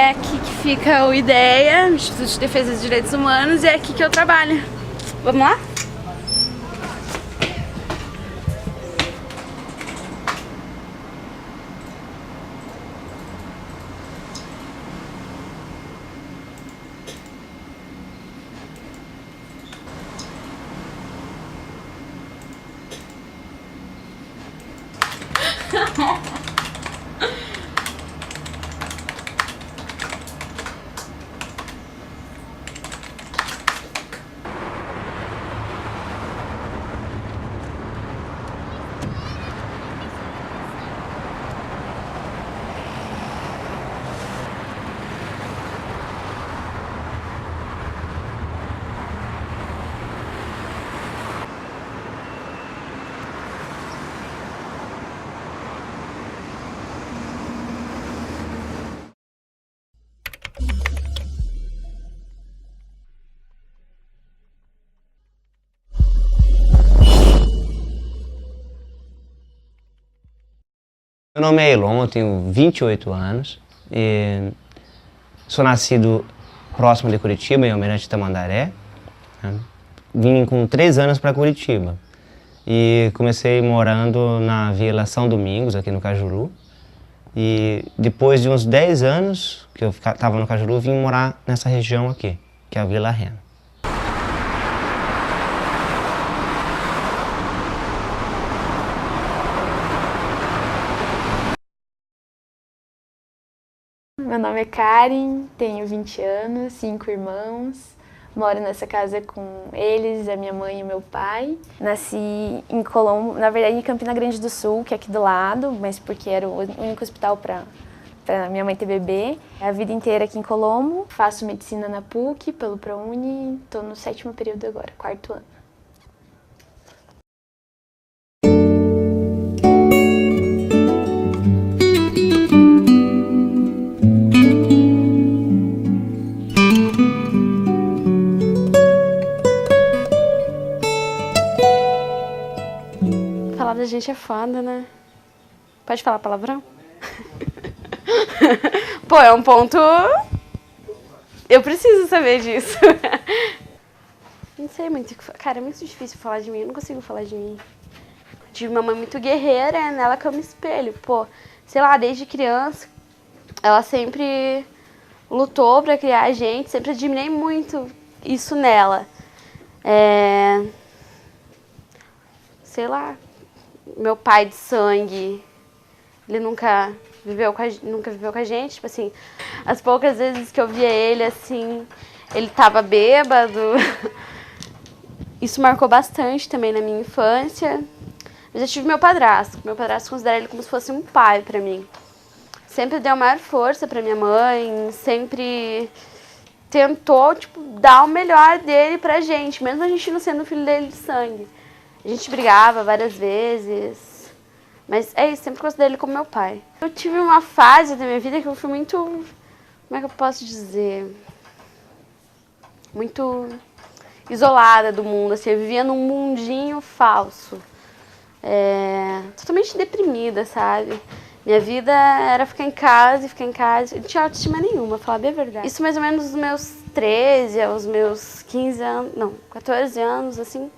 É aqui que fica o IDEA, Instituto de Defesa dos Direitos Humanos, e é aqui que eu trabalho. Vamos lá? Meu nome é Elon, eu tenho 28 anos e sou nascido próximo de Curitiba, em Almirante Tamandaré. Vim com 3 anos para Curitiba e comecei morando na Vila São Domingos, aqui no Cajuru. E depois de uns 10 anos que eu estava no Cajuru, vim morar nessa região aqui, que é a Vila Rena. Meu nome é Karen, tenho 20 anos, 5 irmãos, moro nessa casa com eles, a minha mãe e o meu pai. Nasci em Colombo, na verdade em Campina Grande do Sul, que é aqui do lado, mas porque era o único hospital para minha mãe ter bebê. A vida inteira aqui em Colombo, faço medicina na PUC, pelo ProUni, estou no 7º período agora, 4º ano. Falar da gente é foda, né? Pode falar palavrão? Pô, é um ponto... Eu preciso saber disso. Não sei muito o que... Cara, é muito difícil falar de mim, eu não consigo falar de mim. Tive uma mãe muito guerreira, é nela que eu me espelho. Pô, sei lá, desde criança, ela sempre lutou pra criar a gente, sempre admirei muito isso nela. Sei lá, meu pai de sangue, ele nunca viveu com a gente, tipo assim, as poucas vezes que eu via ele, assim, ele tava bêbado. Isso marcou bastante também na minha infância. Eu já tive meu padrasto considera ele como se fosse um pai pra mim. Sempre deu maior força pra minha mãe, sempre tentou, tipo, dar o melhor dele pra gente, mesmo a gente não sendo filho dele de sangue. A gente brigava várias vezes, mas é isso, sempre considero ele como meu pai. Eu tive uma fase da minha vida que eu fui muito, como é que eu posso dizer, muito isolada do mundo, assim, eu vivia num mundinho falso, totalmente deprimida, sabe? Minha vida era ficar em casa, eu não tinha autoestima nenhuma, pra falar bem a verdade. Isso mais ou menos dos meus 13 aos meus 15 anos, não, 14 anos, assim,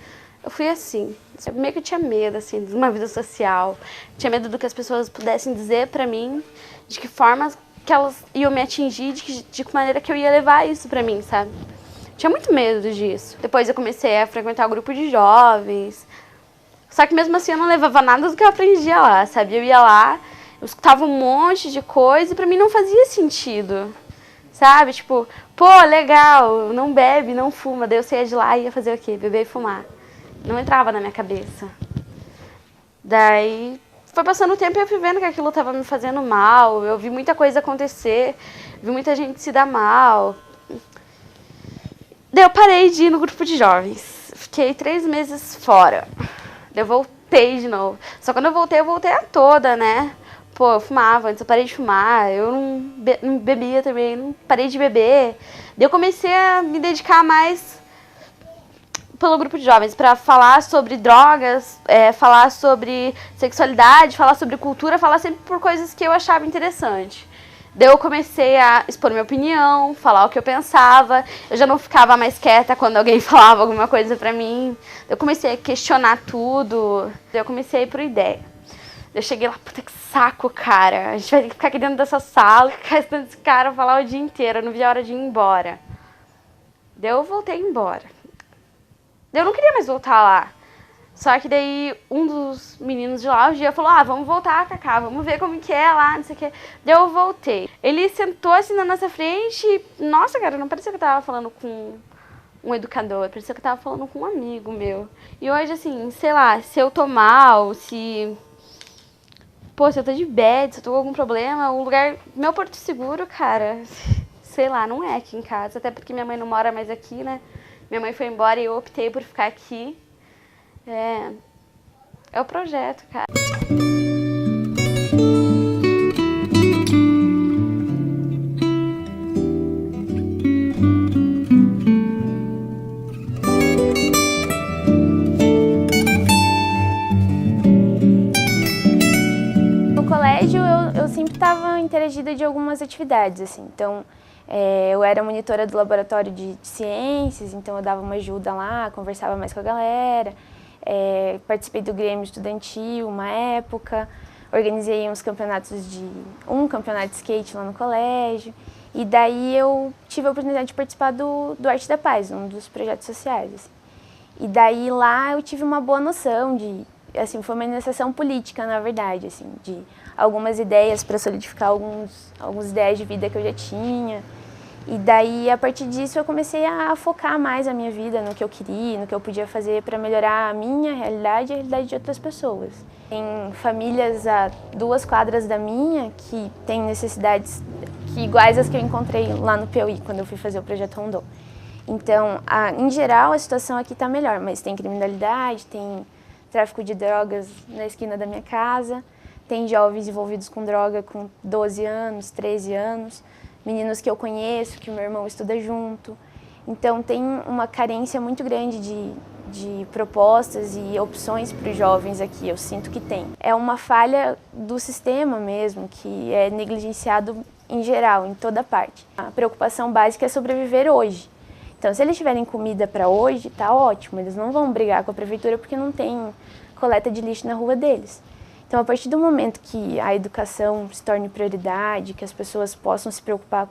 eu fui assim. Eu meio que tinha medo, assim, de uma vida social. Tinha medo do que as pessoas pudessem dizer pra mim, de que forma que elas iam me atingir, de que maneira que eu ia levar isso pra mim, sabe? Tinha muito medo disso. Depois eu comecei a frequentar o grupo de jovens. Só que mesmo assim eu não levava nada do que eu aprendia lá, sabe? Eu ia lá, eu escutava um monte de coisa e pra mim não fazia sentido, sabe? Tipo, pô, legal, não bebe, não fuma. Daí eu saía de lá e ia fazer o quê? Beber e fumar. Não entrava na minha cabeça. Daí foi passando o tempo e eu fui vendo que aquilo estava me fazendo mal. Eu vi muita coisa acontecer, vi muita gente se dar mal. Daí eu parei de ir no grupo de jovens. Fiquei 3 meses fora. Daí eu voltei de novo. Só que quando eu voltei a toda, né? Pô, eu fumava, antes eu parei de fumar, eu não bebia também, não parei de beber. Daí eu comecei a me dedicar mais pelo grupo de jovens para falar sobre drogas, falar sobre sexualidade, falar sobre cultura, falar sempre por coisas que eu achava interessante. Daí eu comecei a expor minha opinião, falar o que eu pensava. Eu já não ficava mais quieta quando alguém falava alguma coisa pra mim. Eu comecei a questionar tudo. Daí eu comecei a ir por ideia. Eu cheguei lá, puta que saco, cara. A gente vai ter que ficar aqui dentro dessa sala, ficar estudando esse cara, falar o dia inteiro. Eu não vi a hora de ir embora. Daí eu voltei embora. Daí eu não queria mais voltar lá. Só que daí um dos meninos de lá, o dia, falou, vamos voltar, Cacá, vamos ver como que é lá, não sei o que. Daí eu voltei. Ele sentou assim na nossa frente e, nossa, cara, não parecia que eu tava falando com um educador, parecia que eu tava falando com um amigo meu. E hoje, assim, sei lá, se eu tô mal, se eu tô de bad, se eu tô com algum problema, o lugar, meu porto seguro, cara, sei lá, não é aqui em casa, até porque minha mãe não mora mais aqui, né? Minha mãe foi embora e eu optei por ficar aqui. É o projeto, cara. No colégio eu sempre estava interagida de algumas atividades, assim, então eu era monitora do laboratório de ciências, então eu dava uma ajuda lá, conversava mais com a galera. Participei do Grêmio Estudantil uma época, organizei um campeonato de skate lá no colégio, e daí eu tive a oportunidade de participar do Arte da Paz, um dos projetos sociais. Assim. E daí lá eu tive uma boa noção assim, foi uma iniciação política, na verdade, assim, de algumas ideias para solidificar alguns ideais de vida que eu já tinha. E daí, a partir disso, eu comecei a focar mais a minha vida no que eu queria, no que eu podia fazer para melhorar a minha realidade e a realidade de outras pessoas. Tem famílias a 2 quadras da minha que têm necessidades iguais às que eu encontrei lá no Piauí, quando eu fui fazer o Projeto Rondô. Então, em geral, a situação aqui está melhor, mas tem criminalidade, tem tráfico de drogas na esquina da minha casa, tem jovens envolvidos com droga com 12 anos, 13 anos, meninos que eu conheço, que o meu irmão estuda junto. Então tem uma carência muito grande de propostas e opções para os jovens aqui, eu sinto que tem. É uma falha do sistema mesmo, que é negligenciado em geral, em toda parte. A preocupação básica é sobreviver hoje. Então se eles tiverem comida para hoje, tá ótimo, eles não vão brigar com a prefeitura porque não tem coleta de lixo na rua deles. Então, a partir do momento que a educação se torne prioridade, que as pessoas possam se preocupar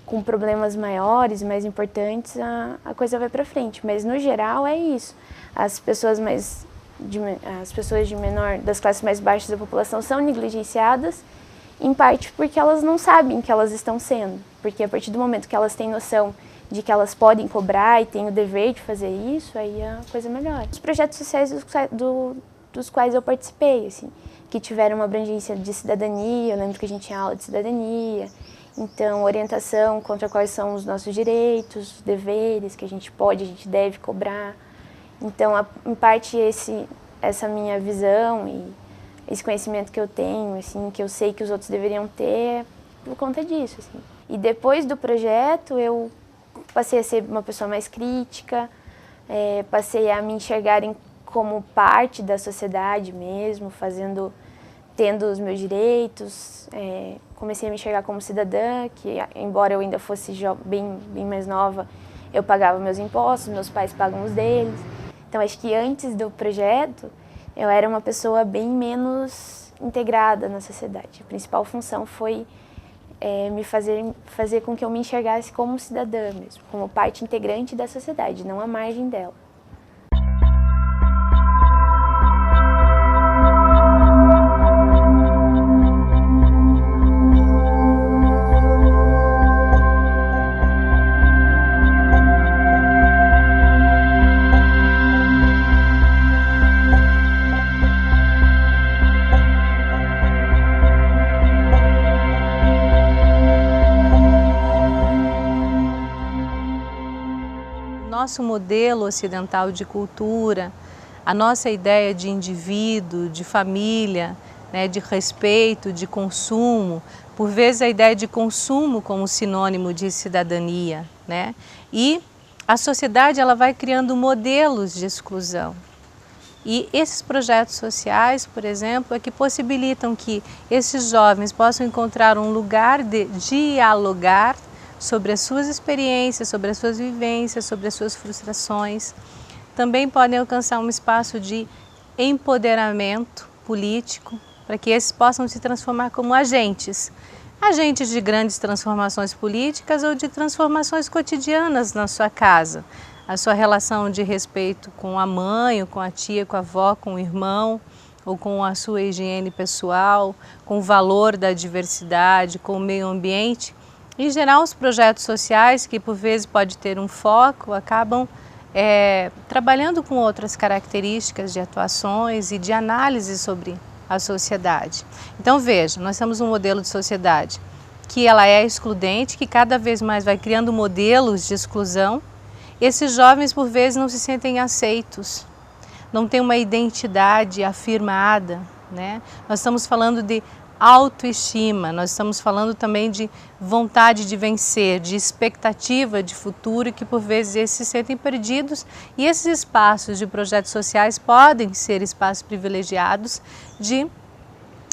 com problemas maiores, mais importantes, a coisa vai para frente. Mas, no geral, é isso. As pessoas das classes mais baixas da população são negligenciadas, em parte porque elas não sabem que elas estão sendo. Porque, a partir do momento que elas têm noção de que elas podem cobrar e têm o dever de fazer isso, aí a coisa melhora. Os projetos sociais dos quais eu participei, assim, que tiveram uma abrangência de cidadania, eu lembro que a gente tinha aula de cidadania, então orientação contra quais são os nossos direitos, deveres que a gente deve cobrar. Então, em parte, essa minha visão e esse conhecimento que eu tenho, assim, que eu sei que os outros deveriam ter, é por conta disso. Assim. E depois do projeto, eu passei a ser uma pessoa mais crítica, passei a me enxergar como parte da sociedade mesmo, tendo os meus direitos, comecei a me enxergar como cidadã, que embora eu ainda fosse bem mais nova, eu pagava meus impostos, meus pais pagam os deles. Então acho que antes do projeto, eu era uma pessoa bem menos integrada na sociedade. A principal função foi me fazer com que eu me enxergasse como cidadã mesmo, como parte integrante da sociedade, não à margem dela. Nosso modelo ocidental de cultura, a nossa ideia de indivíduo, de família, né, de respeito, de consumo, por vezes a ideia de consumo como sinônimo de cidadania, né? E a sociedade ela vai criando modelos de exclusão. E esses projetos sociais, por exemplo, é que possibilitam que esses jovens possam encontrar um lugar de dialogar sobre as suas experiências, sobre as suas vivências, sobre as suas frustrações. Também podem alcançar um espaço de empoderamento político, para que esses possam se transformar como agentes de grandes transformações políticas ou de transformações cotidianas na sua casa. A sua relação de respeito com a mãe, ou com a tia, com a avó, com o irmão, ou com a sua higiene pessoal, com o valor da diversidade, com o meio ambiente. Em geral, os projetos sociais, que por vezes pode ter um foco, acabam trabalhando com outras características de atuações e de análise sobre a sociedade. Então veja, nós temos um modelo de sociedade que ela é excludente, que cada vez mais vai criando modelos de exclusão. Esses jovens por vezes não se sentem aceitos, não têm uma identidade afirmada, né? Nós estamos falando de autoestima, nós estamos falando também de vontade de vencer, de expectativa de futuro, que por vezes esses se sentem perdidos, e esses espaços de projetos sociais podem ser espaços privilegiados de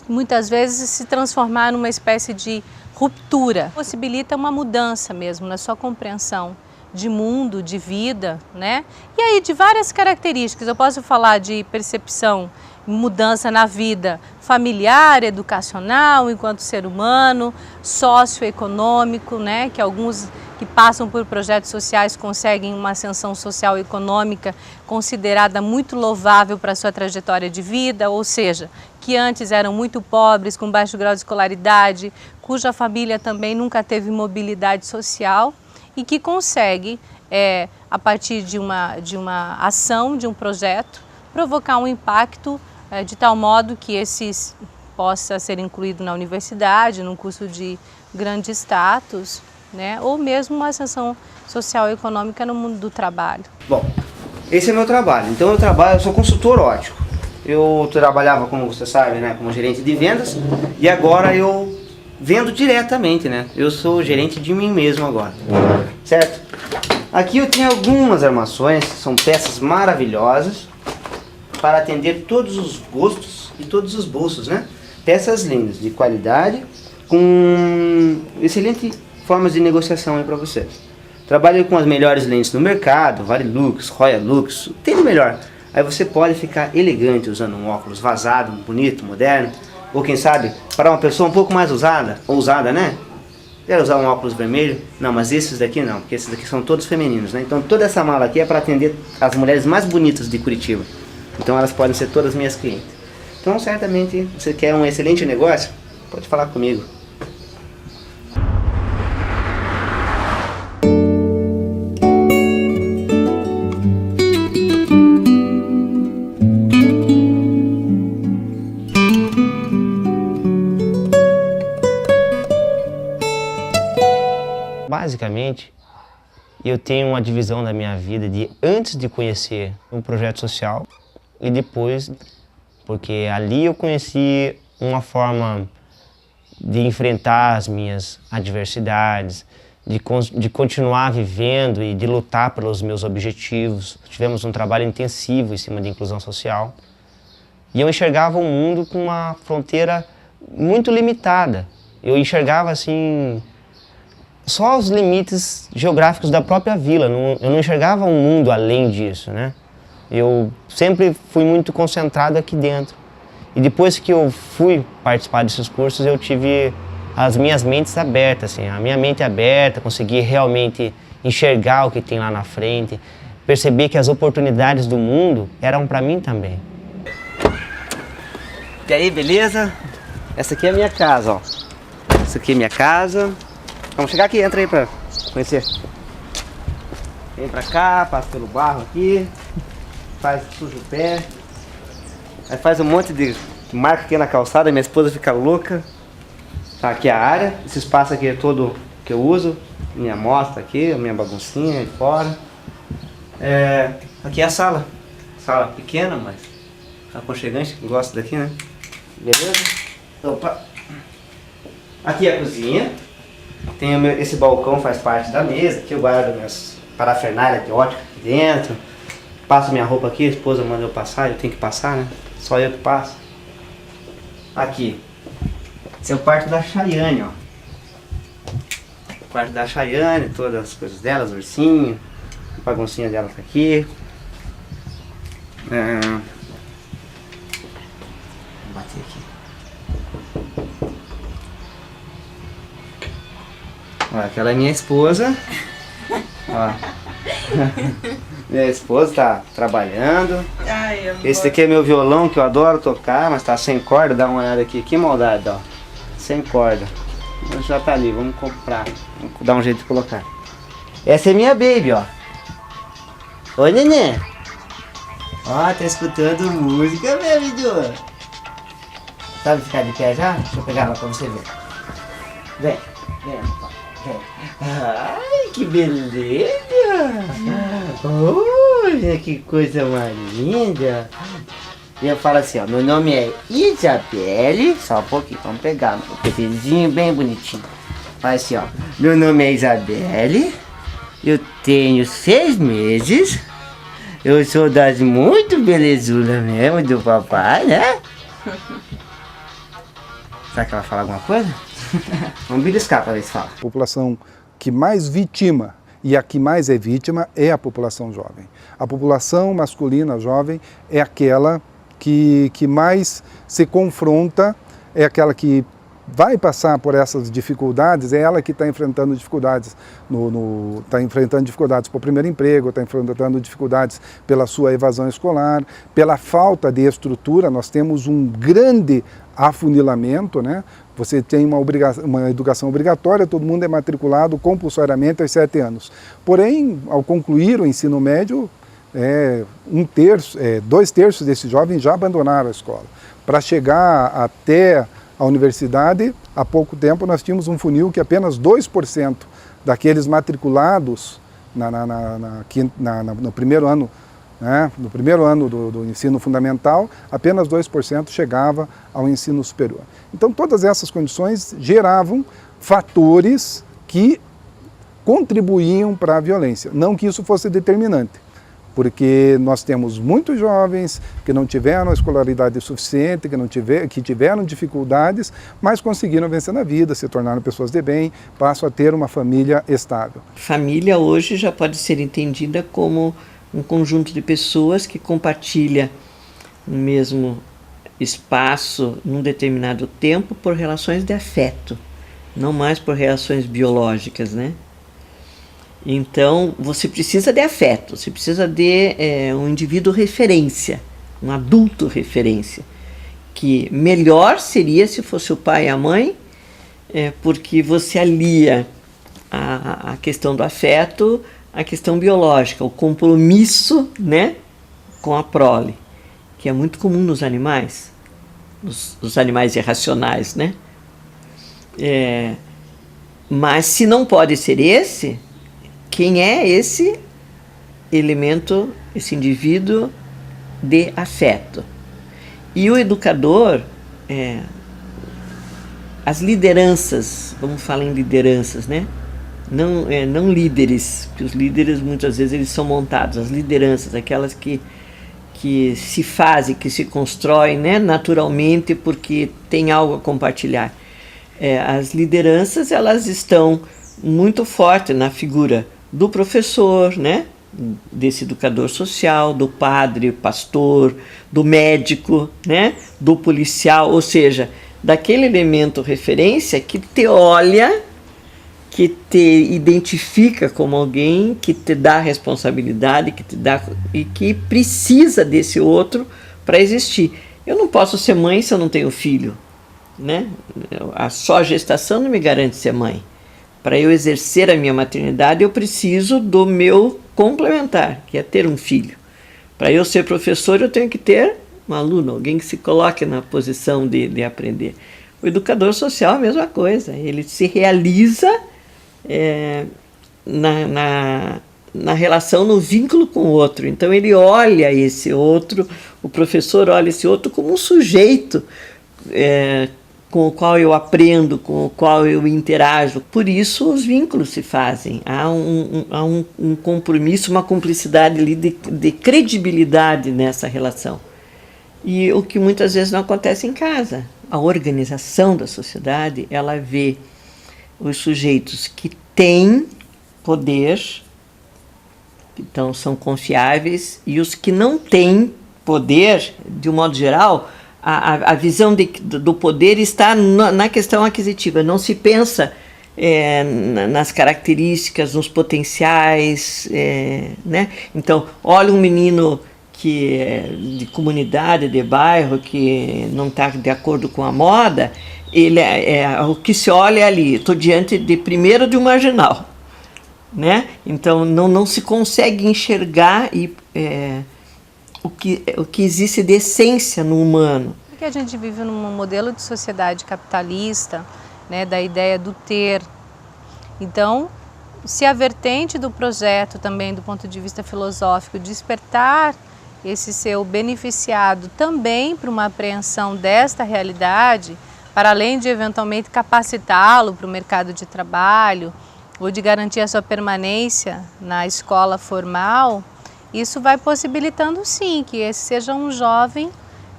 muitas vezes se transformar numa espécie de ruptura. Possibilita uma mudança mesmo na sua compreensão de mundo, de vida, né? E aí de várias características, eu posso falar de percepção, mudança na vida familiar, educacional, enquanto ser humano, socioeconômico, né? Que alguns que passam por projetos sociais conseguem uma ascensão social e econômica considerada muito louvável para a sua trajetória de vida, ou seja, que antes eram muito pobres, com baixo grau de escolaridade, cuja família também nunca teve mobilidade social, e que consegue, a partir de uma ação, de um projeto, provocar um impacto de tal modo que esses possa ser incluído na universidade, num curso de grande status, né? Ou mesmo uma ascensão social e econômica no mundo do trabalho. Bom, esse é meu trabalho. Então eu sou consultor ótico. Eu trabalhava, como você sabe, né, como gerente de vendas, e agora eu vendo diretamente, né? Eu sou gerente de mim mesmo agora, certo? Aqui eu tenho algumas armações, são peças maravilhosas para atender todos os gostos e todos os bolsos, né? Peças lindas, de qualidade, com excelente formas de negociação aí para você. Trabalho com as melhores lentes do mercado, Varilux, Royal Lux, tem de melhor. Aí você pode ficar elegante usando um óculos vazado, bonito, moderno. Ou quem sabe, para uma pessoa um pouco mais ousada, né? Quer usar um óculos vermelho? Não, mas esses daqui não, porque esses daqui são todos femininos, né? Então toda essa mala aqui é para atender as mulheres mais bonitas de Curitiba. Então elas podem ser todas minhas clientes. Então certamente você quer um excelente negócio? Pode falar comigo. Basicamente, eu tenho uma divisão da minha vida de antes de conhecer um projeto social e depois, porque ali eu conheci uma forma de enfrentar as minhas adversidades, de continuar vivendo e de lutar pelos meus objetivos. Tivemos um trabalho intensivo em cima de inclusão social e eu enxergava o mundo com uma fronteira muito limitada. Eu enxergava assim só os limites geográficos da própria vila, eu não enxergava um mundo além disso, né? Eu sempre fui muito concentrado aqui dentro. E depois que eu fui participar desses cursos, eu tive as minhas mentes abertas, assim, a minha mente aberta, consegui realmente enxergar o que tem lá na frente, perceber que as oportunidades do mundo eram para mim também. E aí, beleza? Essa aqui é a minha casa, ó. Essa aqui é a minha casa. Vamos chegar aqui, entra aí pra conhecer. Vem pra cá, passa pelo barro aqui, suja o pé. Aí faz um monte de marca aqui na calçada, minha esposa fica louca. Tá, aqui a área, esse espaço aqui é todo que eu uso, minha amostra aqui, minha baguncinha aí fora. Aqui é a sala pequena, mas aconchegante, gosto daqui, né? Beleza? Opa! Aqui é a cozinha. Tem esse balcão, faz parte da mesa, aqui eu guardo minhas parafernálias de ótica aqui dentro. passo minha roupa aqui, a esposa manda eu passar, eu tenho que passar, né? Só eu que passo. Aqui. Esse é o quarto da Chayane, ó. O quarto da Chayane, todas as coisas dela, os ursinhos. A baguncinha dela tá aqui. Vou bater aqui. Ó, aquela é minha esposa. Ó. Minha esposa tá trabalhando. Ai, Esse daqui é meu violão que eu adoro tocar, mas tá sem corda. Dá uma olhada aqui, que maldade, ó. Sem corda. Mas já tá ali, vamos comprar. Vamos dar um jeito de colocar. Essa é minha baby, ó. Oi, neném. Ó, tá escutando música, meu vídeo. Sabe ficar de pé já? Deixa eu pegar ela pra você ver. Vem, vem, vem. Ai, que beleza! Olha que coisa mais linda! E eu falo assim, ó, meu nome é Isabelle, só um pouquinho, vamos pegar meu bebezinho bem bonitinho. Fala assim, ó, meu nome é Isabelle, eu tenho 6 meses, eu sou das muito belezulas mesmo do papai, né? Será que ela fala alguma coisa? Vamos beliscar para ver se fala. A população que mais vitima e a que mais é vítima é a população jovem. A população masculina jovem é aquela que mais se confronta, é aquela que vai passar por essas dificuldades, é ela que está enfrentando dificuldades está enfrentando dificuldades para o primeiro emprego, está enfrentando dificuldades pela sua evasão escolar, pela falta de estrutura. Nós temos um grande afunilamento, né? Você tem uma educação obrigatória, todo mundo é matriculado compulsoriamente aos 7 anos. Porém, ao concluir o ensino médio, 2/3 desses jovens já abandonaram a escola. Para chegar até a universidade, há pouco tempo nós tínhamos um funil que apenas 2% daqueles matriculados no primeiro ano, né, no primeiro ano do ensino fundamental, apenas 2% chegava ao ensino superior. Então todas essas condições geravam fatores que contribuíam para a violência, não que isso fosse determinante. Porque nós temos muitos jovens que não tiveram a escolaridade suficiente, que tiveram dificuldades, mas conseguiram vencer na vida, se tornaram pessoas de bem, passam a ter uma família estável. Família hoje já pode ser entendida como um conjunto de pessoas que compartilha o mesmo espaço num determinado tempo por relações de afeto, não mais por relações biológicas, né? Então, você precisa de afeto, você precisa de um indivíduo referência, um adulto referência, que melhor seria se fosse o pai e a mãe, porque você alia a questão do afeto à questão biológica, o compromisso, né, com a prole, que é muito comum nos animais, nos animais irracionais, né? Mas se não pode ser esse, quem é esse elemento, esse indivíduo de afeto? E o educador, as lideranças, vamos falar em lideranças, né? Não líderes, porque os líderes muitas vezes eles são montados, as lideranças, aquelas que se fazem, que se constroem, né, naturalmente porque tem algo a compartilhar. As lideranças, elas estão muito fortes na figura do professor, né? Desse educador social, do padre, pastor, do médico, né? Do policial, ou seja, daquele elemento referência que te olha, que te identifica como alguém, que te dá responsabilidade, que te dá e que precisa desse outro para existir. Eu não posso ser mãe se eu não tenho filho, né? A só gestação não me garante ser mãe. Para eu exercer a minha maternidade, eu preciso do meu complementar, que é ter um filho. Para eu ser professor, eu tenho que ter um aluno, alguém que se coloque na posição de aprender. O educador social é a mesma coisa, ele se realiza na relação, no vínculo com o outro. Então ele olha esse outro, o professor olha esse outro como um sujeito com o qual eu aprendo, com o qual eu interajo. Por isso os vínculos se fazem. Há um compromisso, uma cumplicidade ali de credibilidade nessa relação. E o que muitas vezes não acontece em casa. A organização da sociedade, ela vê os sujeitos que têm poder, então são confiáveis, e os que não têm poder, de um modo geral, a visão do poder está na questão aquisitiva. Não se pensa nas características, nos potenciais, né? Então, olha um menino que é de comunidade, de bairro, que não está de acordo com a moda, o que se olha ali, estou diante primeiro de um marginal, né? Então não se consegue enxergar o que existe de essência no humano. Porque a gente vive num modelo de sociedade capitalista, né, da ideia do ter. Então, se a vertente do projeto também, do ponto de vista filosófico, despertar esse seu beneficiado também para uma apreensão desta realidade, para além de eventualmente capacitá-lo para o mercado de trabalho ou de garantir a sua permanência na escola formal, isso vai possibilitando sim que esse seja um jovem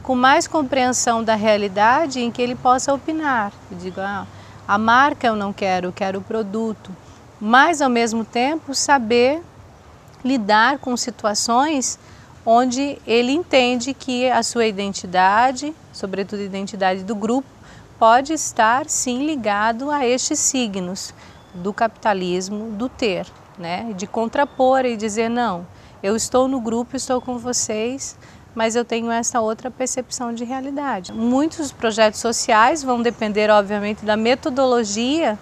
com mais compreensão da realidade em que ele possa opinar. Eu digo, a marca eu não quero, eu quero o produto, mas ao mesmo tempo saber lidar com situações onde ele entende que a sua identidade, sobretudo a identidade do grupo, pode estar sim ligado a estes signos do capitalismo, do ter, né? De contrapor e dizer, não, eu estou no grupo, estou com vocês, mas eu tenho essa outra percepção de realidade. Muitos projetos sociais vão depender, obviamente, da metodologia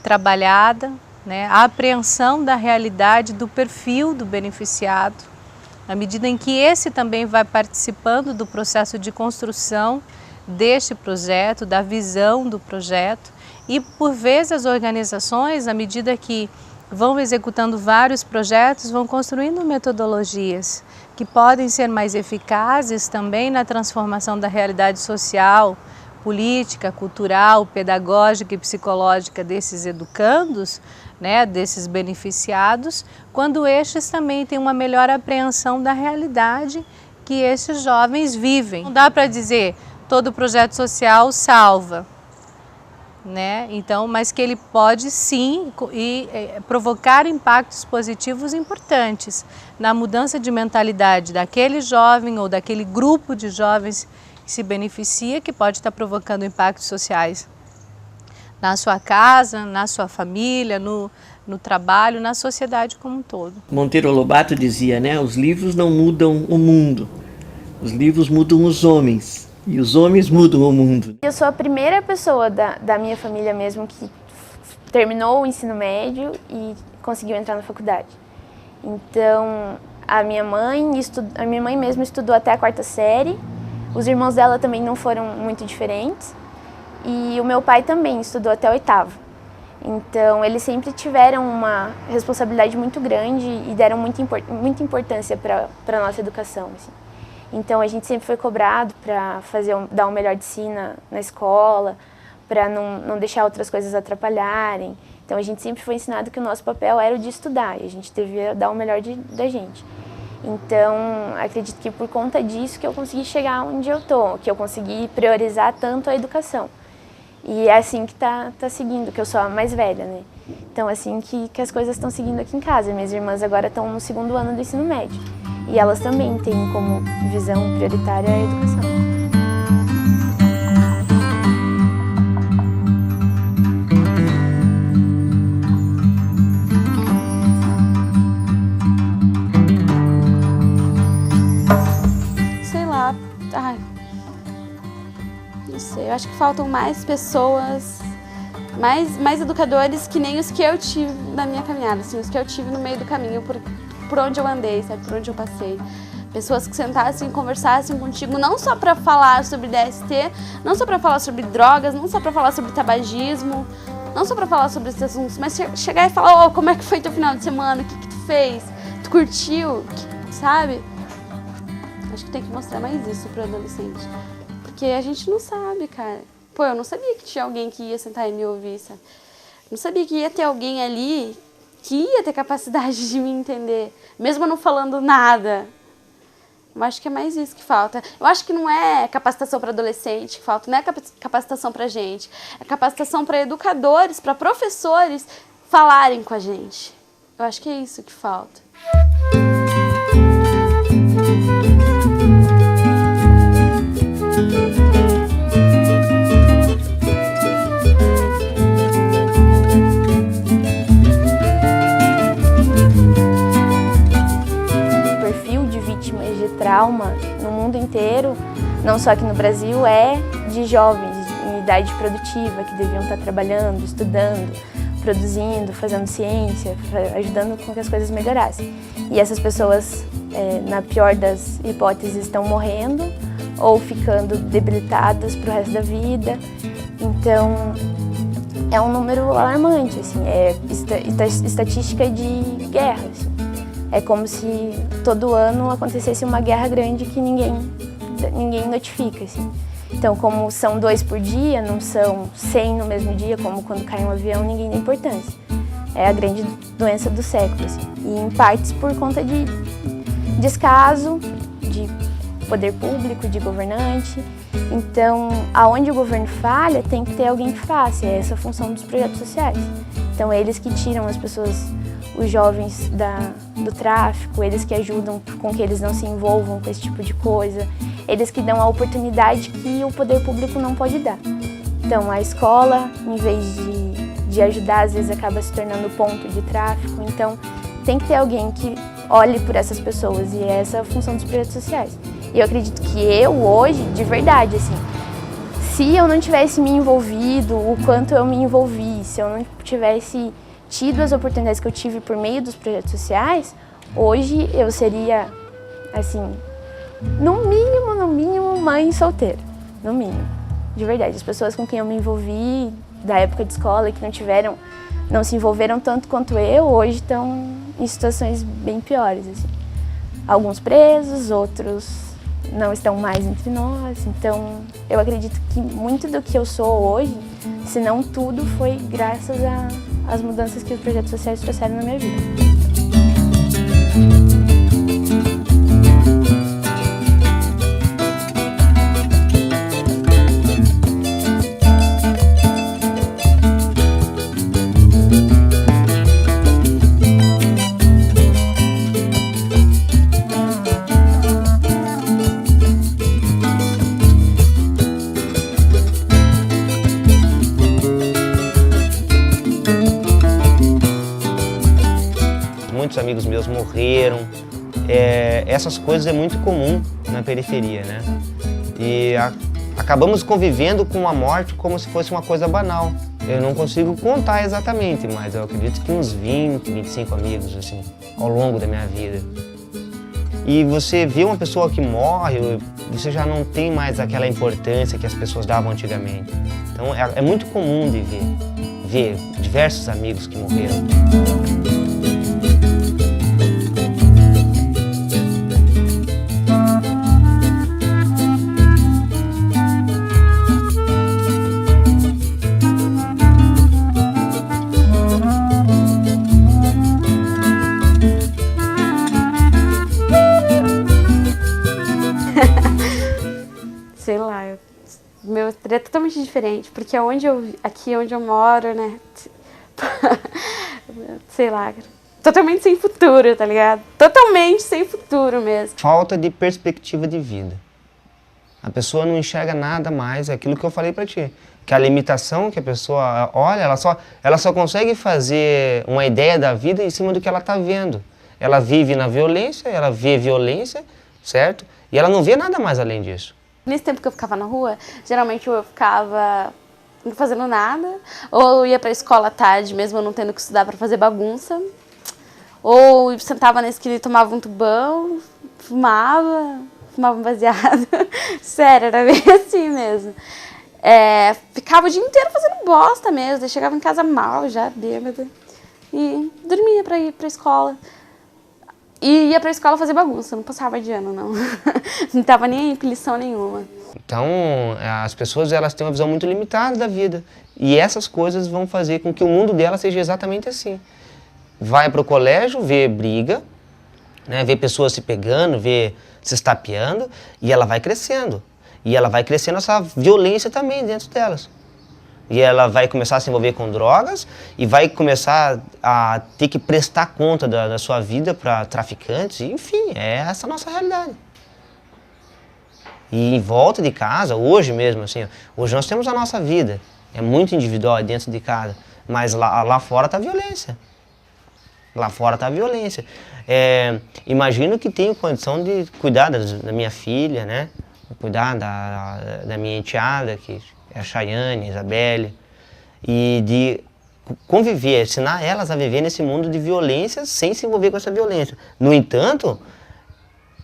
trabalhada, né? A apreensão da realidade, do perfil do beneficiado, à medida em que esse também vai participando do processo de construção deste projeto, da visão do projeto, e por vezes as organizações, à medida que vão executando vários projetos, vão construindo metodologias que podem ser mais eficazes também na transformação da realidade social, política, cultural, pedagógica e psicológica desses educandos, né, desses beneficiados, quando estes também têm uma melhor apreensão da realidade que esses jovens vivem. Não dá para dizer todo projeto social salva, né? Então, mas que ele pode sim provocar impactos positivos importantes na mudança de mentalidade daquele jovem ou daquele grupo de jovens que se beneficia, que pode estar provocando impactos sociais na sua casa, na sua família, no trabalho, na sociedade como um todo. Monteiro Lobato dizia, né, os livros não mudam o mundo, os livros mudam os homens. E os homens mudam o mundo. Eu sou a primeira pessoa da minha família mesmo que terminou o ensino médio e conseguiu entrar na faculdade. Então, a minha mãe mesmo estudou até a 4ª série, os irmãos dela também não foram muito diferentes, e o meu pai também estudou até o 8º. Então, eles sempre tiveram uma responsabilidade muito grande e deram muita importância para a nossa educação, assim. Então, a gente sempre foi cobrado para dar o melhor de si na escola, para não deixar outras coisas atrapalharem. Então, a gente sempre foi ensinado que o nosso papel era o de estudar e a gente devia dar o melhor da gente. Então, acredito que por conta disso que eu consegui chegar onde eu estou, que eu consegui priorizar tanto a educação. E é assim que tá seguindo, que eu sou a mais velha, né? Então, assim que as coisas estão seguindo aqui em casa. Minhas irmãs agora estão no 2º ano do ensino médio. E elas também têm como visão prioritária a educação. Sei lá, não sei, eu acho que faltam mais pessoas, mais educadores que nem os que eu tive na minha caminhada, assim, os que eu tive no meio do caminho, por onde eu andei, sabe, por onde eu passei. Pessoas que sentassem e conversassem contigo, não só para falar sobre DST, não só para falar sobre drogas, não só para falar sobre tabagismo, não só para falar sobre esses assuntos, mas chegar e falar, como é que foi teu final de semana, o que tu fez, tu curtiu, sabe? Acho que tem que mostrar mais isso pro adolescente, porque a gente não sabe, cara. Pô, eu não sabia que tinha alguém que ia sentar e me ouvir, sabe? Não sabia que ia ter alguém ali que ia ter capacidade de me entender, mesmo eu não falando nada. Eu acho que é mais isso que falta. Eu acho que não é capacitação para adolescente que falta, não é capacitação para gente. É capacitação para educadores, para professores falarem com a gente. Eu acho que é isso que falta. Trauma no mundo inteiro, não só aqui no Brasil, é de jovens em idade produtiva que deviam estar trabalhando, estudando, produzindo, fazendo ciência, ajudando com que as coisas melhorassem. E essas pessoas, na pior das hipóteses, estão morrendo ou ficando debilitadas para o resto da vida. Então, é um número alarmante, assim, é estatística de guerra. Assim. É como se todo ano acontecesse uma guerra grande que ninguém notifica, assim. Então, como são 2 por dia, não são 100 no mesmo dia, como quando cai um avião, ninguém dá importância. É a grande doença do século, assim. E em partes por conta de descaso, de poder público, de governante. Então, aonde o governo falha, tem que ter alguém que faça. É essa a função dos projetos sociais. Então, eles que tiram as pessoas, os jovens do tráfico, eles que ajudam com que eles não se envolvam com esse tipo de coisa, eles que dão a oportunidade que o poder público não pode dar. Então, a escola, em vez de ajudar, às vezes acaba se tornando ponto de tráfico. Então, tem que ter alguém que olhe por essas pessoas, e é essa a função dos projetos sociais. E eu acredito que eu, hoje, de verdade, assim, se eu não tivesse me envolvido, o quanto eu me envolvi, se eu não tivesse tido as oportunidades que eu tive por meio dos projetos sociais, hoje eu seria, assim, no mínimo, mãe solteira. No mínimo. De verdade. As pessoas com quem eu me envolvi da época de escola e que não se envolveram tanto quanto eu, hoje estão em situações bem piores, assim. Alguns presos, outros não estão mais entre nós. Então, eu acredito que muito do que eu sou hoje, se não tudo, foi graças às mudanças que os projetos sociais trouxeram na minha vida. Muitos amigos meus morreram. Essas coisas é muito comum na periferia, né? E acabamos convivendo com a morte como se fosse uma coisa banal. Eu não consigo contar exatamente, mas eu acredito que uns 20, 25 amigos, assim, ao longo da minha vida. E você vê uma pessoa que morre, você já não tem mais aquela importância que as pessoas davam antigamente. Então é muito comum de ver diversos amigos que morreram. Sei lá, meu é totalmente diferente, porque aqui onde eu moro, né, sei lá, totalmente sem futuro, tá ligado? Totalmente sem futuro mesmo. Falta de perspectiva de vida. A pessoa não enxerga nada mais, é aquilo que eu falei pra ti, que a limitação que a pessoa olha, ela só consegue fazer uma ideia da vida em cima do que ela tá vendo. Ela vive na violência, ela vê violência, certo? E ela não vê nada mais além disso. Nesse tempo que eu ficava na rua, geralmente eu ficava não fazendo nada, ou eu ia pra escola à tarde, mesmo eu não tendo que estudar pra fazer bagunça, ou eu sentava na esquina e tomava um tubão, fumava um baseado. Sério, era bem assim mesmo. Ficava o dia inteiro fazendo bosta mesmo, eu chegava em casa mal, já bêbada, e dormia pra ir pra escola. E ia pra escola fazer bagunça, não passava de ano, não. Não tava nem aí com lição nenhuma. Então, as pessoas elas têm uma visão muito limitada da vida. E essas coisas vão fazer com que o mundo dela seja exatamente assim. Vai para o colégio, vê briga, né, vê pessoas se pegando, vê se estapeando, e ela vai crescendo. E ela vai crescendo essa violência também dentro delas. E ela vai começar a se envolver com drogas e vai começar a ter que prestar conta da sua vida para traficantes. Enfim, é essa a nossa realidade. E em volta de casa, hoje mesmo, assim, hoje nós temos a nossa vida. É muito individual dentro de casa, mas lá fora está a violência. Lá fora está a violência. Imagino que tenho condição de cuidar da minha filha, né? Cuidar da minha enteada, que é a Chayane, a Isabelle, e de conviver, ensinar elas a viver nesse mundo de violência sem se envolver com essa violência. No entanto,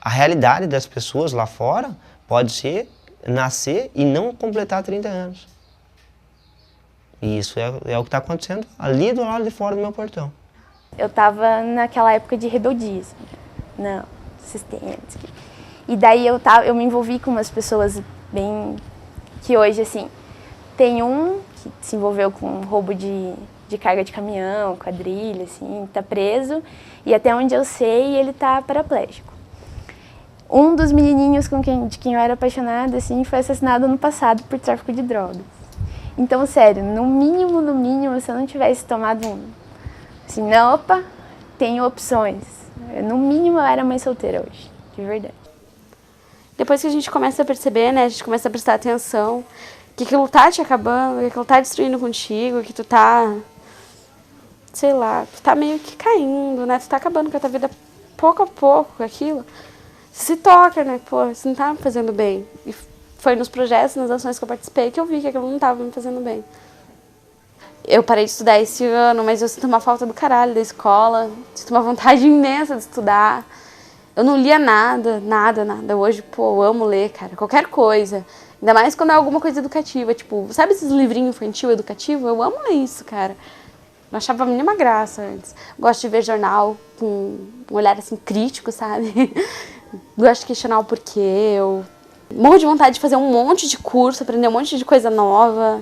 a realidade das pessoas lá fora pode ser nascer e não completar 30 anos. E isso é o que está acontecendo ali do lado de fora do meu portão. Eu estava naquela época de rebeldia, não, sistêmica. E daí eu me envolvi com umas pessoas bem... que hoje, assim, tem um que se envolveu com roubo de carga de caminhão, quadrilha, assim, tá preso. E até onde eu sei, ele tá paraplégico. Um dos menininhos de quem eu era apaixonada, assim, foi assassinado ano passado por tráfico de drogas. Então, sério, no mínimo, se eu não tivesse tomado assim, não, opa, tem opções. No mínimo, eu era mãe solteira hoje, de verdade. Depois que a gente começa a perceber, né, a gente começa a prestar atenção que aquilo tá te acabando, que aquilo tá destruindo contigo, que tu tá, sei lá, tu tá meio que caindo, né, tu tá acabando com a tua vida pouco a pouco com aquilo. Se toca, né, pô, isso não tá me fazendo bem. E foi nos projetos, nas ações que eu participei que eu vi que aquilo não tava me fazendo bem. Eu parei de estudar esse ano, mas eu sinto uma falta do caralho da escola, sinto uma vontade imensa de estudar. Eu não lia nada. Hoje, pô, eu amo ler, cara, qualquer coisa. Ainda mais quando é alguma coisa educativa, tipo, sabe esses livrinhos infantil educativo? Eu amo ler isso, cara. Não achava a mínima graça antes. Gosto de ver jornal com um olhar, assim, crítico, sabe? Gosto de questionar o porquê. Eu morro de vontade de fazer um monte de curso, aprender um monte de coisa nova.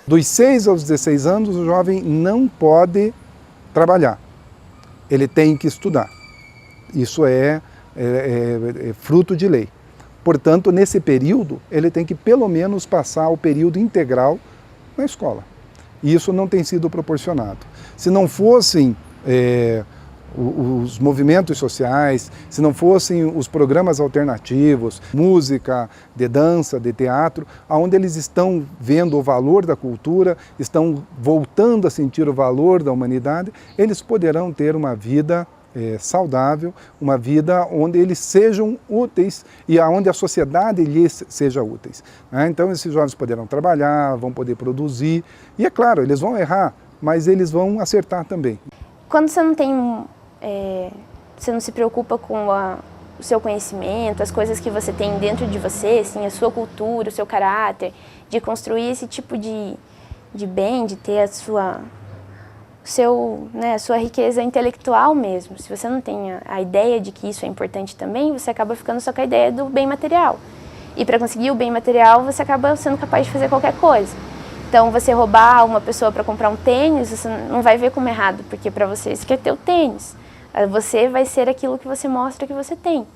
Dos 6 aos 16 anos, o jovem não pode trabalhar. Ele tem que estudar. Isso é fruto de lei. Portanto, nesse período, ele tem que pelo menos passar o período integral na escola. E isso não tem sido proporcionado. Se não fossem os movimentos sociais, se não fossem os programas alternativos, música, de dança, de teatro, onde eles estão vendo o valor da cultura, estão voltando a sentir o valor da humanidade, eles poderão ter uma vida saudável, uma vida onde eles sejam úteis e onde a sociedade lhes seja úteis. Então esses jovens poderão trabalhar, vão poder produzir e é claro, eles vão errar, mas eles vão acertar também. Quando você não tem, você não se preocupa com o seu conhecimento, as coisas que você tem dentro de você, assim, a sua cultura, o seu caráter, de construir esse tipo de bem, de ter a sua riqueza intelectual mesmo. Se você não tem a ideia de que isso é importante também, você acaba ficando só com a ideia do bem material. E para conseguir o bem material, você acaba sendo capaz de fazer qualquer coisa. Então, você roubar uma pessoa para comprar um tênis, você não vai ver como errado, porque para você isso quer ter o tênis. Você vai ser aquilo que você mostra que você tem.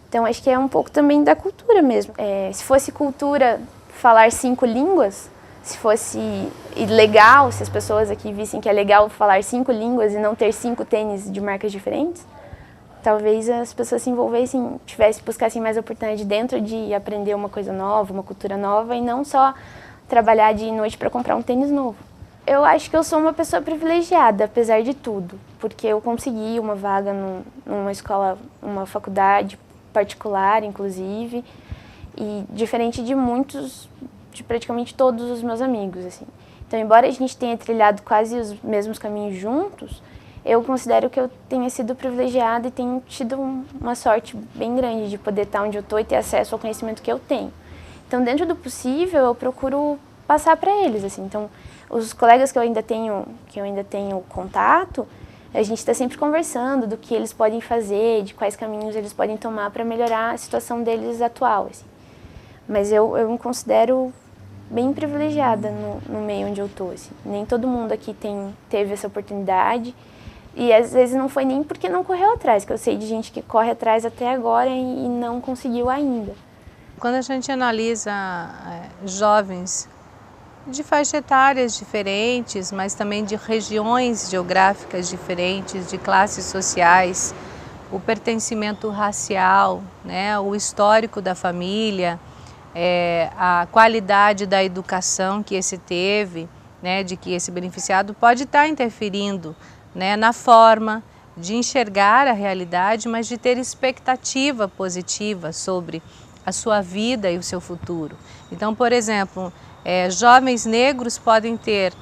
Então, acho que é um pouco também da cultura mesmo. Se fosse cultura falar 5 línguas, se fosse legal, se as pessoas aqui vissem que é legal falar 5 línguas e não ter 5 tênis de marcas diferentes, talvez as pessoas se envolvessem, buscassem mais oportunidade dentro de aprender uma coisa nova, uma cultura nova, e não só trabalhar de noite para comprar um tênis novo. Eu acho que eu sou uma pessoa privilegiada, apesar de tudo, porque eu consegui uma vaga numa escola, uma faculdade particular, inclusive, e diferente de praticamente todos os meus amigos, assim. Então, embora a gente tenha trilhado quase os mesmos caminhos juntos, eu considero que eu tenha sido privilegiada e tenho tido uma sorte bem grande de poder estar onde eu estou e ter acesso ao conhecimento que eu tenho. Então, dentro do possível, eu procuro passar para eles, assim. Então, os colegas que eu ainda tenho contato, a gente está sempre conversando do que eles podem fazer, de quais caminhos eles podem tomar para melhorar a situação deles atual, assim. Mas eu me considero bem privilegiada no meio onde eu tô, assim. Nem todo mundo aqui teve essa oportunidade. E às vezes não foi nem porque não correu atrás, que eu sei de gente que corre atrás até agora e não conseguiu ainda. Quando a gente analisa jovens de faixas etárias diferentes, mas também de regiões geográficas diferentes, de classes sociais, o pertencimento racial, né, o histórico da família, a qualidade da educação que esse teve, né, de que esse beneficiado pode estar interferindo, né, na forma de enxergar a realidade, mas de ter expectativa positiva sobre a sua vida e o seu futuro. Então, por exemplo, jovens negros podem ter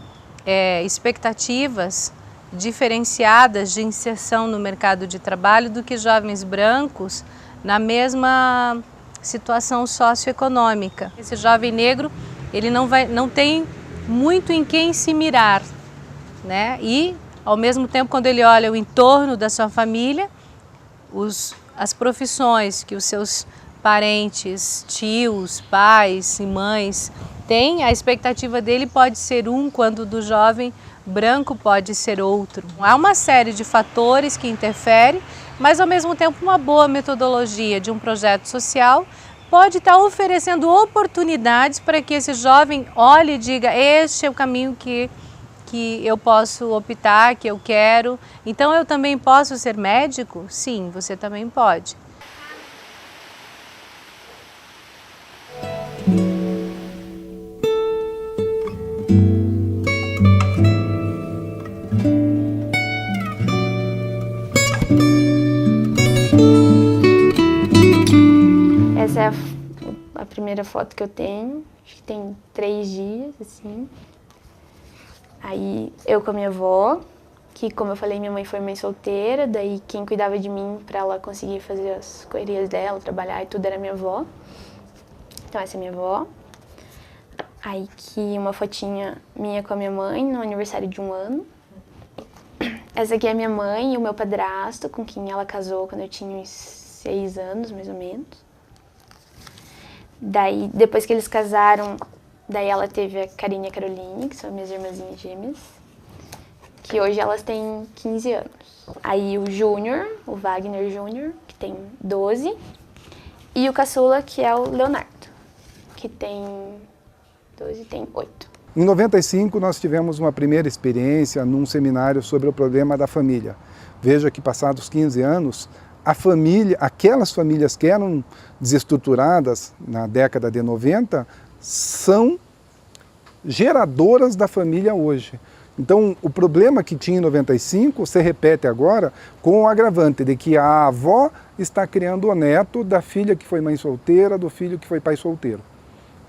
expectativas diferenciadas de inserção no mercado de trabalho do que jovens brancos na mesma situação socioeconômica. Esse jovem negro, ele não tem muito em quem se mirar, né? E, ao mesmo tempo, quando ele olha o entorno da sua família, as profissões que os seus parentes, tios, pais e mães têm, a expectativa dele pode ser quando do jovem branco pode ser outro. Há uma série de fatores que interferem, mas ao mesmo tempo uma boa metodologia de um projeto social pode estar oferecendo oportunidades para que esse jovem olhe e diga: este é o caminho que eu posso optar, que eu quero. Então eu também posso ser médico? Sim, você também pode. Essa é a primeira foto que eu tenho, acho que tem 3 dias, assim. Aí eu com a minha avó, que, como eu falei, minha mãe foi mãe solteira, daí quem cuidava de mim para ela conseguir fazer as correrias dela, trabalhar e tudo era minha avó. Então essa é minha avó. Aí aqui uma fotinha minha com a minha mãe no aniversário de 1 ano. Essa aqui é minha mãe e o meu padrasto, com quem ela casou quando eu tinha uns 6 anos, mais ou menos. Daí, depois que eles casaram, daí ela teve a Karine e a Caroline, que são minhas irmãzinhas gêmeas, que hoje elas têm 15 anos. Aí o Júnior, o Wagner Júnior, que tem 12, e o caçula, que é o Leonardo, que tem 12, tem 8. Em 95, nós tivemos uma primeira experiência num seminário sobre o problema da família. Veja que, passados 15 anos, a família, aquelas famílias que eram desestruturadas na década de 90, são geradoras da família hoje. Então, o problema que tinha em 95 se repete agora com o agravante de que a avó está criando o neto da filha que foi mãe solteira, do filho que foi pai solteiro.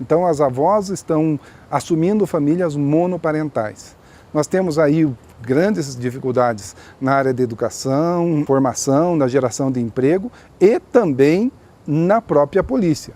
Então, as avós estão assumindo famílias monoparentais. Nós temos aí grandes dificuldades na área de educação, formação, na geração de emprego e também na própria polícia.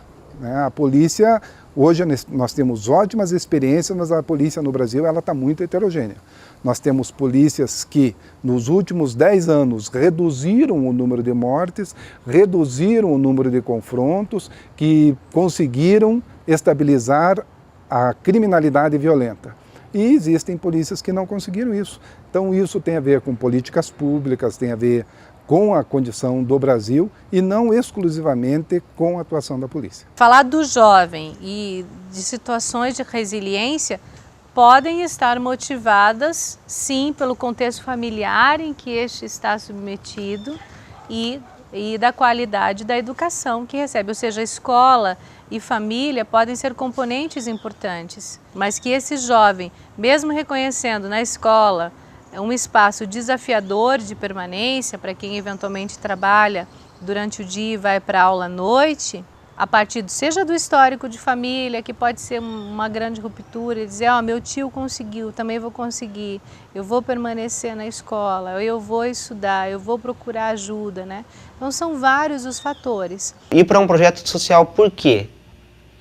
A polícia, hoje nós temos ótimas experiências, mas a polícia no Brasil está muito heterogênea. Nós temos polícias que nos últimos 10 anos reduziram o número de mortes, reduziram o número de confrontos, que conseguiram estabilizar a criminalidade violenta. E existem polícias que não conseguiram isso. Então isso tem a ver com políticas públicas, tem a ver com a condição do Brasil e não exclusivamente com a atuação da polícia. Falar do jovem e de situações de resiliência podem estar motivadas, sim, pelo contexto familiar em que este está submetido e da qualidade da educação que recebe, ou seja, a escola e família podem ser componentes importantes, mas que esse jovem, mesmo reconhecendo na escola um espaço desafiador de permanência para quem eventualmente trabalha durante o dia e vai para a aula à noite, a partir seja do histórico de família, que pode ser uma grande ruptura, e dizer, meu tio conseguiu, também vou conseguir, eu vou permanecer na escola, eu vou estudar, eu vou procurar ajuda, né? Então são vários os fatores. Ir para um projeto social por quê?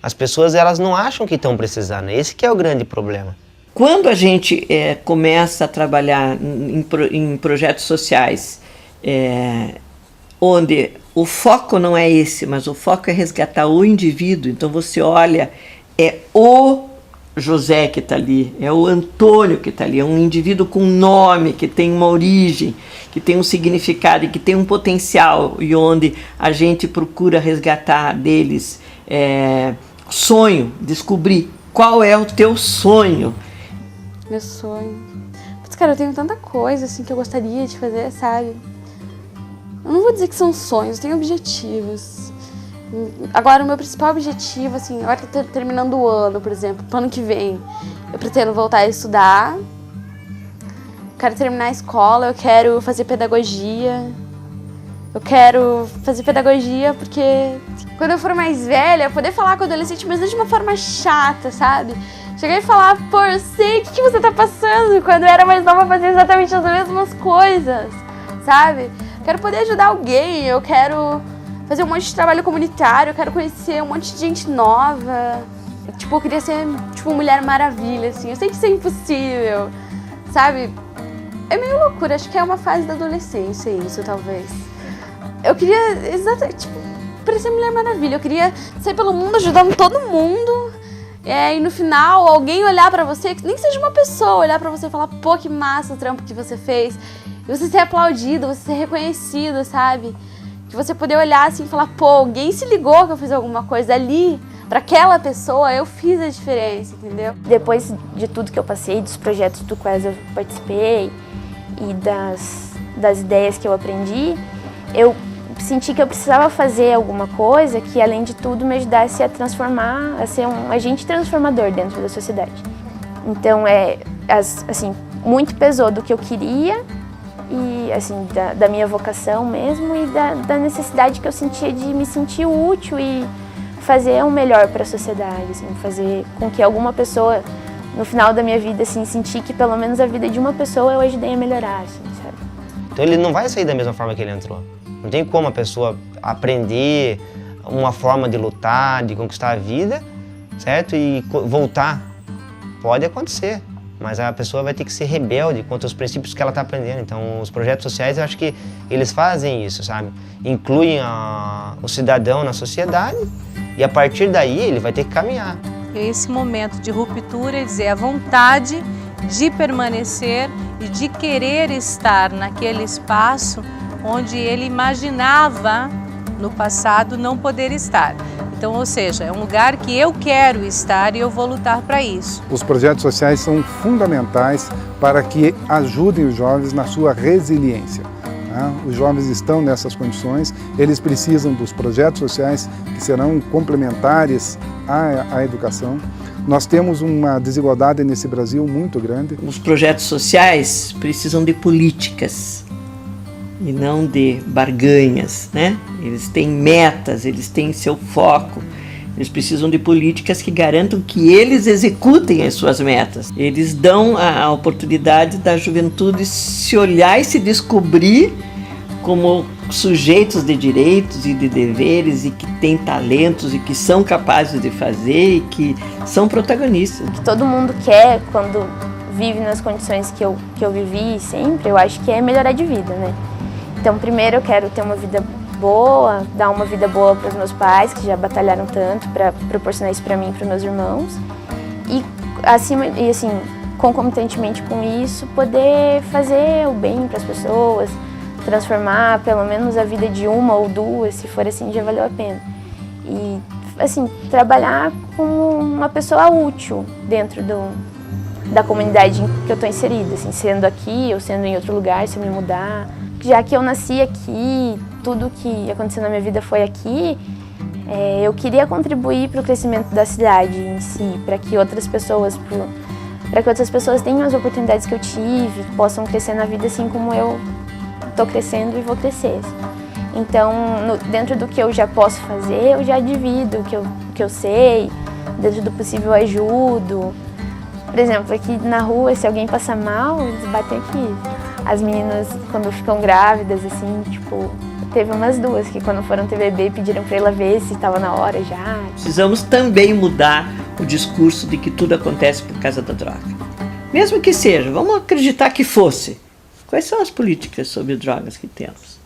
As pessoas elas não acham que estão precisando, esse que é o grande problema. Quando a gente começa a trabalhar em projetos sociais, onde o foco não é esse, mas o foco é resgatar o indivíduo. Então você olha, é o José que está ali, é o Antônio que está ali, é um indivíduo com nome, que tem uma origem, que tem um significado e que tem um potencial, e onde a gente procura resgatar deles sonho, descobrir qual é o teu sonho. Meu sonho. Putz, cara, eu tenho tanta coisa assim que eu gostaria de fazer, sabe? Eu não vou dizer que são sonhos, eu tenho objetivos. Agora, o meu principal objetivo, assim, agora que eu tô terminando o ano, por exemplo, pro ano que vem, eu pretendo voltar a estudar, quero terminar a escola, eu quero fazer pedagogia. Eu quero fazer pedagogia porque quando eu for mais velha, eu poder falar com o adolescente, mas não de uma forma chata, sabe? Chegar e falar, pô, eu sei o que você tá passando. Quando eu era mais nova, eu fazia exatamente as mesmas coisas, sabe? Quero poder ajudar alguém, eu quero fazer um monte de trabalho comunitário, eu quero conhecer um monte de gente nova. Tipo, eu queria ser, tipo, Mulher Maravilha, assim. Eu sei que isso é impossível, sabe? É meio loucura, acho que é uma fase da adolescência isso, talvez. Eu queria, exatamente, tipo, parecer Mulher Maravilha. Eu queria sair pelo mundo ajudando todo mundo. E no final, alguém olhar pra você, que nem seja uma pessoa, olhar pra você e falar, pô, que massa o trampo que você fez. E você ser aplaudido, você ser reconhecido, sabe? De você poder olhar assim e falar, pô, alguém se ligou que eu fiz alguma coisa ali. Pra aquela pessoa, eu fiz a diferença, entendeu? Depois de tudo que eu passei, dos projetos do quais eu participei e das ideias que eu aprendi, eu senti que eu precisava fazer alguma coisa que, além de tudo, me ajudasse a transformar, a ser um agente transformador dentro da sociedade. Então, assim, muito pesou do que eu queria e, assim, da minha vocação mesmo e da necessidade que eu sentia de me sentir útil e fazer o melhor para a sociedade, assim, fazer com que alguma pessoa, no final da minha vida, assim, sentir que pelo menos a vida de uma pessoa eu ajudei a melhorar, assim, sabe? Então ele não vai sair da mesma forma que ele entrou. Não tem como a pessoa aprender uma forma de lutar, de conquistar a vida, certo? E voltar. Pode acontecer, mas a pessoa vai ter que ser rebelde contra os princípios que ela está aprendendo. Então, os projetos sociais, eu acho que eles fazem isso, sabe? Incluem o cidadão na sociedade e, a partir daí, ele vai ter que caminhar. Esse momento de ruptura, é dizer, a vontade de permanecer e de querer estar naquele espaço onde ele imaginava no passado não poder estar. Então, ou seja, é um lugar que eu quero estar e eu vou lutar para isso. Os projetos sociais são fundamentais para que ajudem os jovens na sua resiliência. Os jovens estão nessas condições, eles precisam dos projetos sociais que serão complementares à educação. Nós temos uma desigualdade nesse Brasil muito grande. Os projetos sociais precisam de políticas e não de barganhas, né? Eles têm metas, eles têm seu foco. Eles precisam de políticas que garantam que eles executem as suas metas. Eles dão a oportunidade da juventude se olhar e se descobrir como sujeitos de direitos e de deveres e que têm talentos e que são capazes de fazer e que são protagonistas. O que todo mundo quer quando vive nas condições que eu vivi sempre, eu acho que é melhorar de vida, né? Então, primeiro eu quero ter uma vida boa, dar uma vida boa para os meus pais, que já batalharam tanto para proporcionar isso para mim e para os meus irmãos. E assim, concomitantemente com isso, poder fazer o bem para as pessoas, transformar pelo menos a vida de uma ou duas, se for assim, já valeu a pena. E, assim, trabalhar como uma pessoa útil dentro da comunidade em que eu estou inserida, assim, sendo aqui ou sendo em outro lugar, se eu me mudar. Já que eu nasci aqui, tudo que aconteceu na minha vida foi aqui, eu queria contribuir para o crescimento da cidade em si, para que outras pessoas tenham as oportunidades que eu tive, possam crescer na vida assim como eu estou crescendo e vou crescer. Então, dentro do que eu já posso fazer, eu já divido o que eu sei, dentro do possível eu ajudo. Por exemplo, aqui na rua, se alguém passa mal, eles batem aqui. As meninas, quando ficam grávidas, assim, tipo, teve umas duas que quando foram ter bebê pediram pra ela ver se estava na hora já. Precisamos também mudar o discurso de que tudo acontece por causa da droga. Mesmo que seja, vamos acreditar que fosse. Quais são as políticas sobre drogas que temos?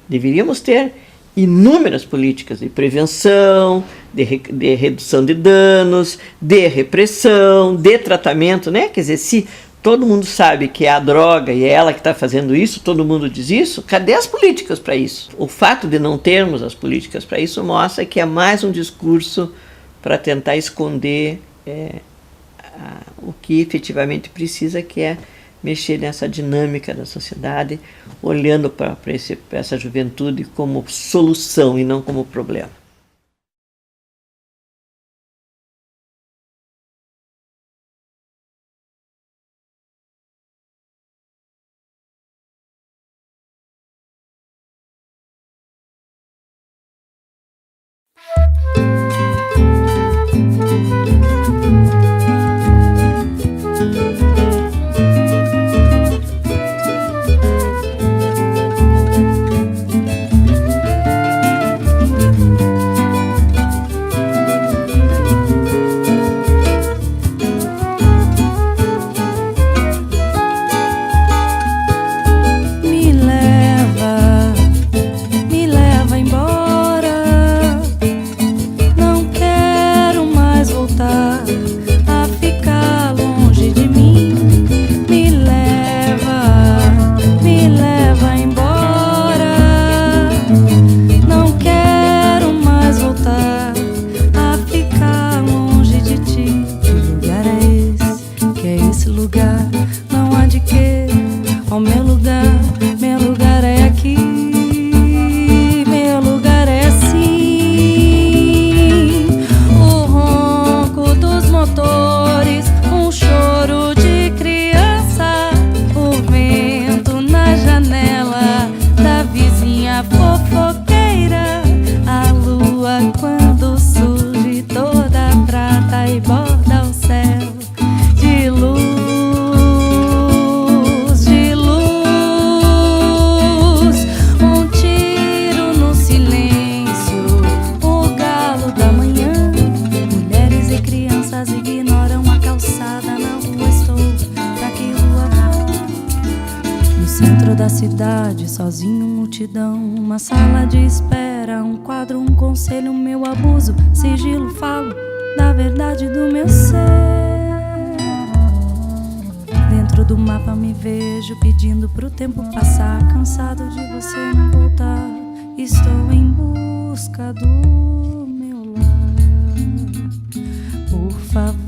Deveríamos ter inúmeras políticas de prevenção, de redução de danos, de repressão, de tratamento, né? Quer dizer, se todo mundo sabe que é a droga e é ela que está fazendo isso, todo mundo diz isso, cadê as políticas para isso? O fato de não termos as políticas para isso mostra que é mais um discurso para tentar esconder o que efetivamente precisa, que é mexer nessa dinâmica da sociedade, olhando para essa juventude como solução e não como problema. Da cidade, sozinho, multidão, uma sala de espera, um quadro, um conselho, meu abuso, sigilo, falo da verdade do meu ser. Dentro do mapa me vejo pedindo pro tempo passar, cansado de você não voltar, estou em busca do meu lar. Por favor,